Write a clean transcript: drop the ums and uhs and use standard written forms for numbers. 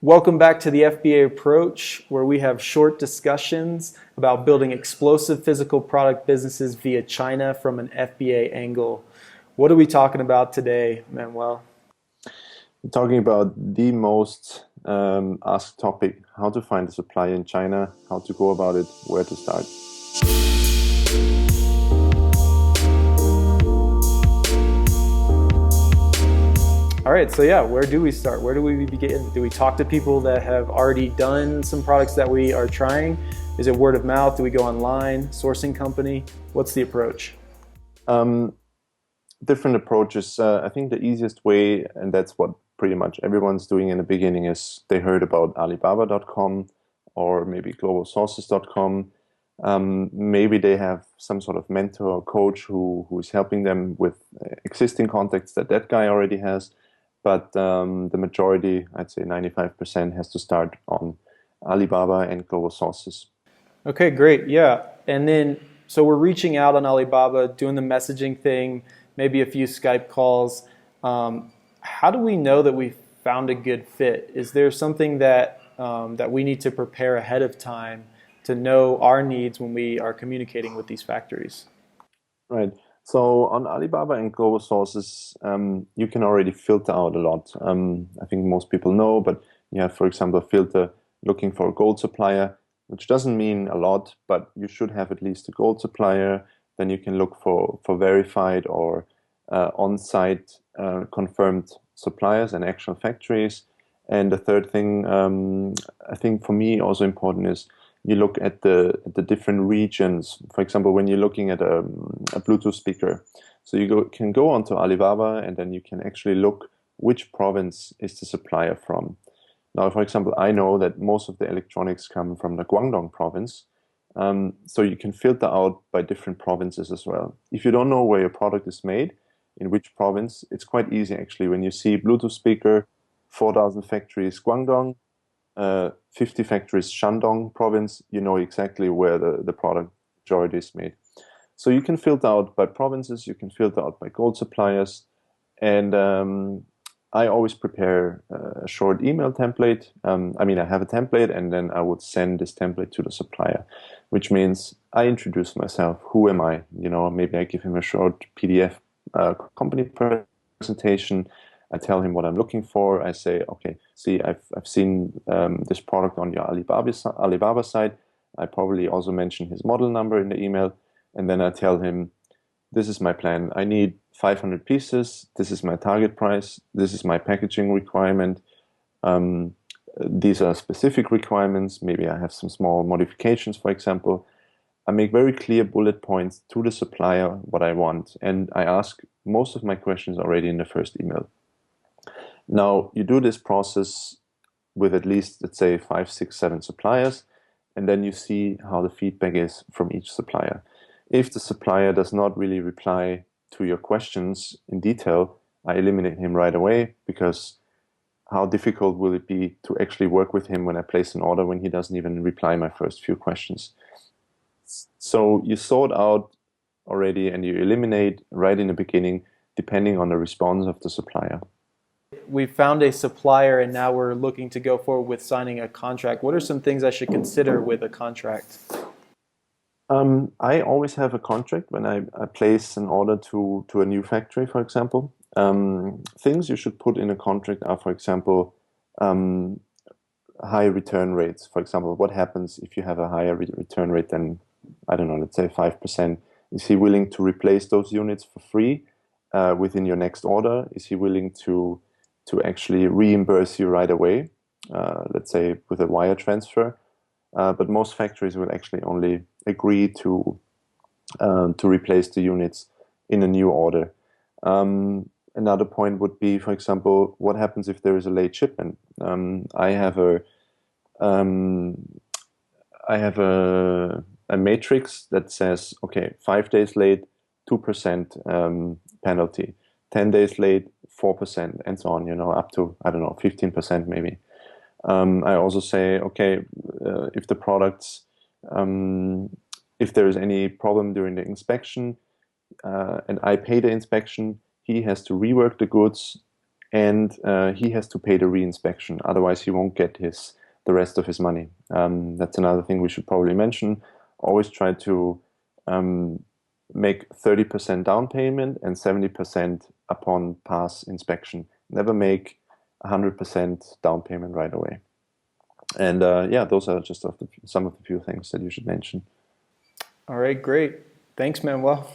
Welcome back to the FBA approach, where we have short discussions about building explosive physical product businesses via China from an FBA angle. What are we talking about today, Manuel? We're talking about the most asked topic: how to find a supplier in China, how to go about it, where to start. All right, so yeah, where do we start? Where do we begin? Do we talk to people that have already done some products that we are trying? Is it word of mouth? Do we go online, sourcing company? What's the approach? Different approaches. I think the easiest way, and that's what pretty much everyone's doing in the beginning, is they heard about Alibaba.com or maybe globalsources.com. Maybe they have some sort of mentor or coach who is helping them with existing contacts that guy already has. But the majority, I'd say 95%, has to start on Alibaba and Global Sources. Okay, great. Yeah. And then, so we're reaching out on Alibaba, doing the messaging thing, maybe a few Skype calls. How do we know that we found a good fit? Is there something that we need to prepare ahead of time to know our needs when we are communicating with these factories? Right. So on Alibaba and Global Sources, you can already filter out a lot. I think most people know, but you have, for example, a filter looking for a gold supplier, which doesn't mean a lot, but you should have at least a gold supplier. Then you can look for verified or on-site confirmed suppliers and actual factories. And the third thing, I think for me also important, is you look at the different regions. For example, when you're looking at a Bluetooth speaker, so you can go onto Alibaba and then you can actually look which province is the supplier from. Now, for example, I know that most of the electronics come from the Guangdong province, so you can filter out by different provinces as well. If you don't know where your product is made, in which province, it's quite easy actually. When you see Bluetooth speaker, 4,000 factories Guangdong, 50 factories Shandong province, you know exactly where the product majority is made. So you can filter out by provinces, you can filter out by gold suppliers, and I always prepare a short email template. I have a template, and then I would send this template to the supplier, which means I introduce myself. Who am I? Maybe I give him a short PDF company presentation. I tell him what I'm looking for. I say, okay, see, I've seen this product on your Alibaba site. I probably also mention his model number in the email. And then I tell him, this is my plan. I need 500 pieces. This is my target price. This is my packaging requirement. These are specific requirements. Maybe I have some small modifications, for example. I make very clear bullet points to the supplier what I want. And I ask most of my questions already in the first email. Now, you do this process with at least, let's say, 5, 6, 7 suppliers, and then you see how the feedback is from each supplier. If the supplier does not really reply to your questions in detail, I eliminate him right away, because how difficult will it be to actually work with him when I place an order when he doesn't even reply my first few questions? So you sort out already and you eliminate right in the beginning, depending on the response of the supplier. We found a supplier and now we're looking to go forward with signing a contract. What are some things I should consider with a contract? I always have a contract when I place an order to a new factory, for example. Things you should put in a contract are, for example, high return rates. For example, what happens if you have a higher return rate than, I don't know, let's say 5%? Is he willing to replace those units for free within your next order? Is he willing to actually reimburse you right away, let's say with a wire transfer? But most factories will actually only agree to replace the units in a new order. Another point would be, for example, what happens if there is a late shipment? I have a matrix that says, okay, 5 days late, 2% penalty, 10 days late, 4%, and so on, up to, I don't know, 15% maybe. I also say, okay, if the products, if there is any problem during the inspection, and I pay the inspection, he has to rework the goods and he has to pay the re-inspection. Otherwise, he won't get the rest of his money. That's another thing we should probably mention. Always try to make 30% down payment and 70% upon pass inspection. Never make 100% down payment right away. And yeah, those are just some of the few things that you should mention. All right, great. Thanks, Manuel.